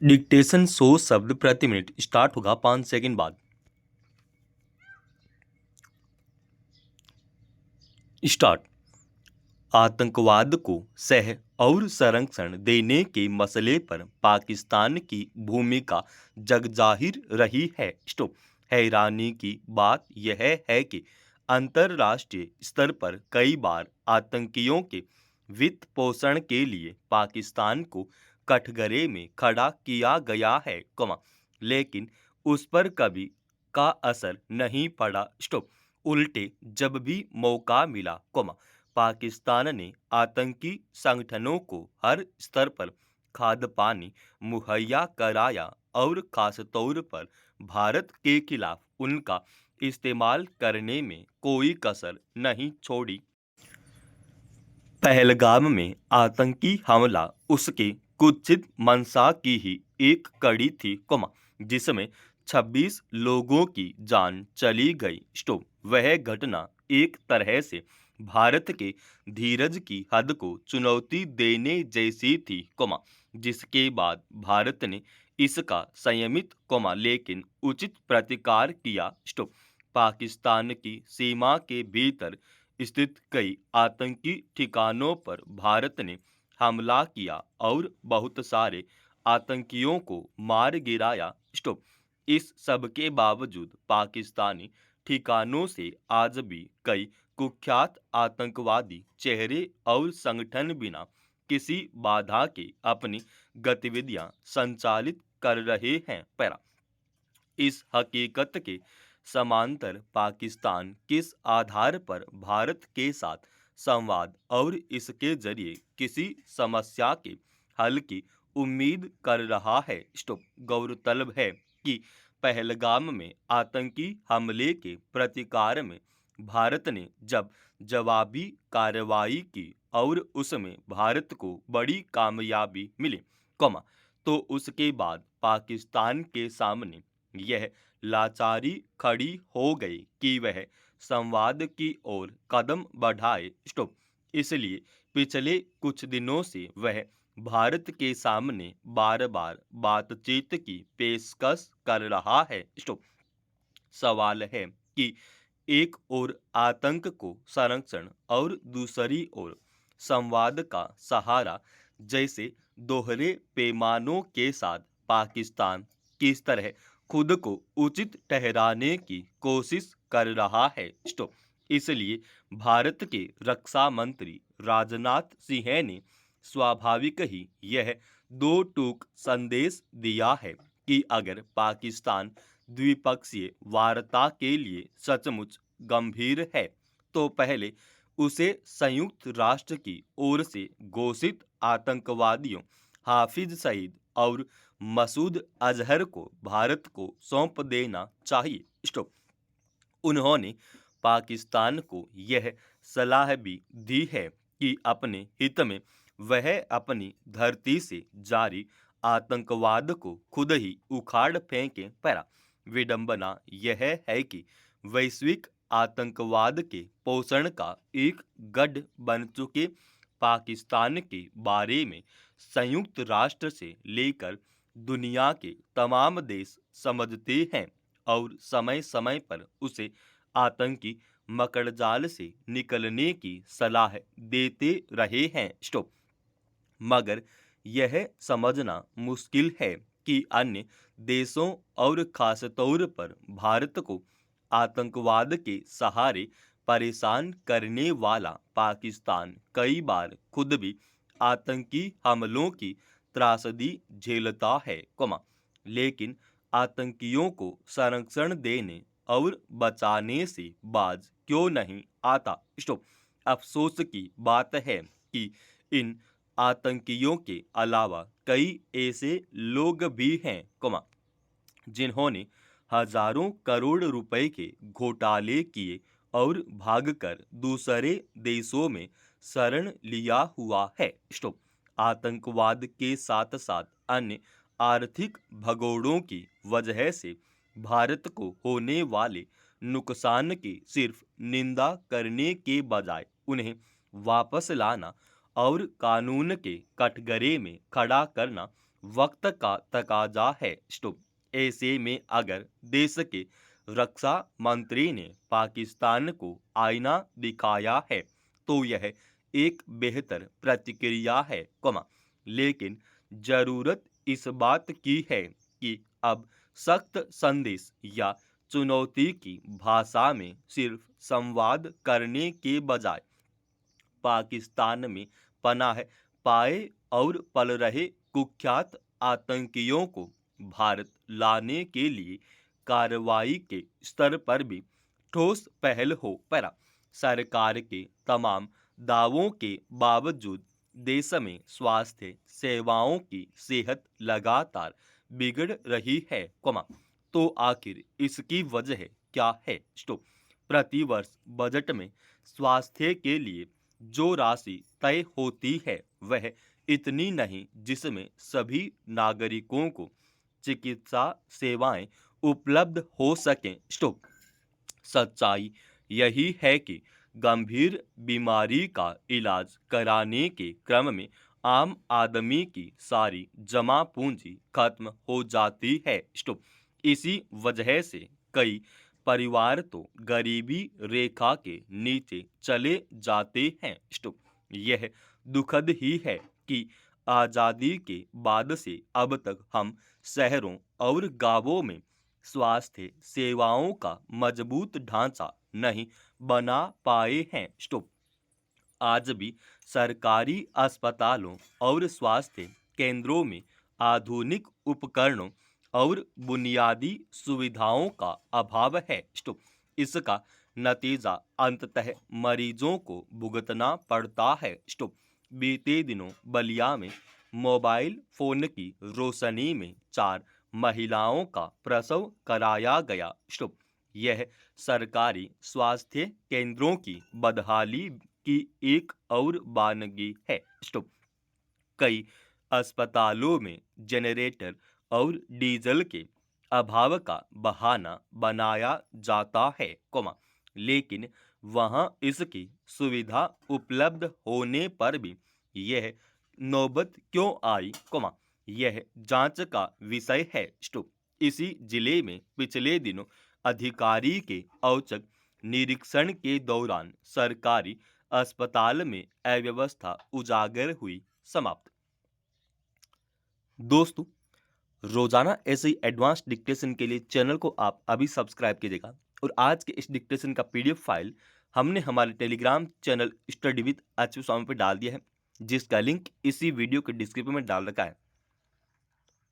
Dictation 100 शब्द प्रति minute start होगा 5 सेकंड बाद। स्टार्ट। आतंकवाद को सह और संरक्षण देने के मसले पर पाकिस्तान की भूमिका जगजाहिर रही है। स्टॉप। हैरानी की बात यह है कि अंतर्राष्ट्रीय स्तर पर कई बार आतंकियों के वित्त पोषण के लिए पाकिस्तान को कठघरे में खड़ा किया गया है, लेकिन उस पर कभी का असर नहीं पड़ा। स्टॉप। उल्टे जब भी मौका मिला, पाकिस्तान ने आतंकी संगठनों को हर स्तर पर खाद्य पानी मुहैया कराया और खासतौर पर भारत के खिलाफ उनका इस्तेमाल करने में कोई कसर नहीं छोड़ी। पहलगाम में आतंकी हमला उसके कुत्सित मंशा की ही एक कड़ी थी, जिसमें 26 लोगों की जान चली गई। स्टॉप। वह घटना एक तरह से भारत के धीरज की हद को चुनौती देने जैसी थी, जिसके बाद भारत ने इसका संयमित, लेकिन उचित प्रतिकार किया। स्टॉप। पाकिस्तान की सीमा के भीतर स्थित कई आतंकी ठिकानों पर भारत ने हमला किया और बहुत सारे आतंकियों को मार गिराया। स्टॉप। इस सब के बावजूद पाकिस्तानी ठिकानों से आज भी कई कुख्यात आतंकवादी चेहरे और संगठन बिना किसी बाधा के अपनी गतिविधियां संचालित कर रहे हैं। पैरा इस हकीकत के समांतर पाकिस्तान किस आधार पर भारत के साथ संवाद और इसके जरिए किसी समस्या के हल की उम्मीद कर रहा है। स्टॉप। गौरतलब है कि पहलगाम में आतंकी हमले के प्रतिकार में भारत ने जब जवाबी कार्रवाई की और उसमें भारत को बड़ी कामयाबी मिली, तो उसके बाद पाकिस्तान के सामने यह लाचारी खड़ी हो गई कि वह संवाद की ओर कदम बढ़ाए। स्टॉप। इसलिए पिछले कुछ दिनों से वह भारत के सामने बार बार बातचीत की पेशकश कर रहा है। स्टॉप। सवाल है कि एक ओर आतंक को संरक्षण और दूसरी ओर संवाद का सहारा जैसे दोहरे पैमानों के साथ पाकिस्तान किस तरह खुद को उचित ठहराने की कोशिश कर रहा है। स्टॉप। इसलिए भारत के रक्षा मंत्री राजनाथ सिंह ने स्वाभाविक ही यह दो टूक संदेश दिया है कि अगर पाकिस्तान द्विपक्षीय वार्ता के लिए सचमुच गंभीर है तो पहले उसे संयुक्त राष्ट्र की ओर से घोषित आतंकवादियों हाफिज सईद और मसूद अजहर को भारत को सौंप देना चाहिए। स्टॉप। उन्होंने पाकिस्तान को यह सलाह भी दी है कि अपने हित में वह अपनी धरती से जारी आतंकवाद को खुद ही उखाड़ फेंके। पैरा विडंबना यह है कि वैश्विक आतंकवाद के पोषण का एक गढ़ बन चुके पाकिस्तान के बारे में संयुक्त राष्ट्र से लेकर दुनिया के तमाम देश समझते हैं और समय समय पर उसे आतंकी मकड़जाल से निकलने की सलाह देते रहे हैं। स्टॉप। मगर यह समझना मुश्किल है कि अन्य देशों और खासतौर पर भारत को आतंकवाद के सहारे परेशान करने वाला पाकिस्तान कई बार खुद भी आतंकी हमलों की त्रासदी झेलता है, लेकिन आतंकियों को संरक्षण देने और बचाने से बाज क्यों नहीं आता। स्टॉप। अफसोस की बात है कि इन आतंकियों के अलावा कई ऐसे लोग भी हैं, जिन्होंने हजारों करोड़ रुपए के घोटाले किए और भागकर दूसरे देशों में शरण लिया हुआ है। स्टॉप। आतंकवाद के साथ साथ अन्य आर्थिक भगोड़ों की वजह से भारत को होने वाले नुकसान की सिर्फ निंदा करने के बजाय उन्हें वापस लाना और कानून के कटघरे में खड़ा करना वक्त का तकाजा है। स्टॉप। ऐसे में अगर देश के रक्षा मंत्री ने पाकिस्तान को आईना दिखाया है तो यह एक बेहतर प्रतिक्रिया है, लेकिन जरूरत इस बात की है कि अब सख्त संदेश या चुनौती की भाषा में सिर्फ संवाद करने के बजाय पाकिस्तान में पनाह पाए और पल रहे कुख्यात आतंकियों को भारत लाने के लिए कार्रवाई के स्तर पर भी ठोस पहल हो। पैरा सरकार के तमाम दावों के बावजूद देश में स्वास्थ्य सेवाओं की सेहत लगातार बिगड़ रही है, तो आखिर इसकी वजह क्या है? स्टॉप। प्रतिवर्ष बजट में स्वास्थ्य के लिए जो राशि तय होती है वह इतनी नहीं जिसमें सभी नागरिकों को चिकित्सा सेवाएं उपलब्ध हो सकें। स्टॉप। सच्चाई यही है कि गंभीर बीमारी का इलाज कराने के क्रम में आम आदमी की सारी जमा पूंजी खत्म हो जाती है। स्टॉप। इसी वजह से कई परिवार तो गरीबी रेखा के नीचे चले जाते हैं। स्टॉप। यह दुखद ही है कि आज़ादी के बाद से अब तक हम शहरों और गांवों में स्वास्थ्य सेवाओं का मजबूत ढांचा नहीं बना पाए हैं। स्टॉप। आज भी सरकारी अस्पतालों और स्वास्थ्य केंद्रों में आधुनिक उपकरणों और बुनियादी सुविधाओं का अभाव है। स्टॉप। इसका नतीजा अंततः मरीजों को भुगतना पड़ता है। स्टॉप। बीते दिनों बलिया में मोबाइल फोन की रोशनी में 4 महिलाओं का प्रसव कराया गया। स्टॉप। यह सरकारी स्वास्थ्य केंद्रों की बदहाली की एक और बानगी है। स्टॉप। कई अस्पतालों में जनरेटर और डीजल के अभाव का बहाना बनाया जाता है, लेकिन वहां इसकी सुविधा उपलब्ध होने पर भी यह नौबत क्यों आई, यह जांच का विषय है। स्टॉप। इसी जिले में पिछले दिनों अधिकारी के औचक निरीक्षण के दौरान सरकारी अस्पताल में अव्यवस्था उजागर हुई। समाप्त। दोस्तों, रोजाना ऐसे ही एडवांस डिक्टेशन के लिए चैनल को आप अभी सब्सक्राइब कीजिएगा और आज के इस डिक्टेशन का पीडीएफ फाइल हमने हमारे Telegram channel study with HU Swami पे डाल दिया है, जिसका लिंक इसी वीडियो के डिस्क्रिप्शन में डाल रखा है।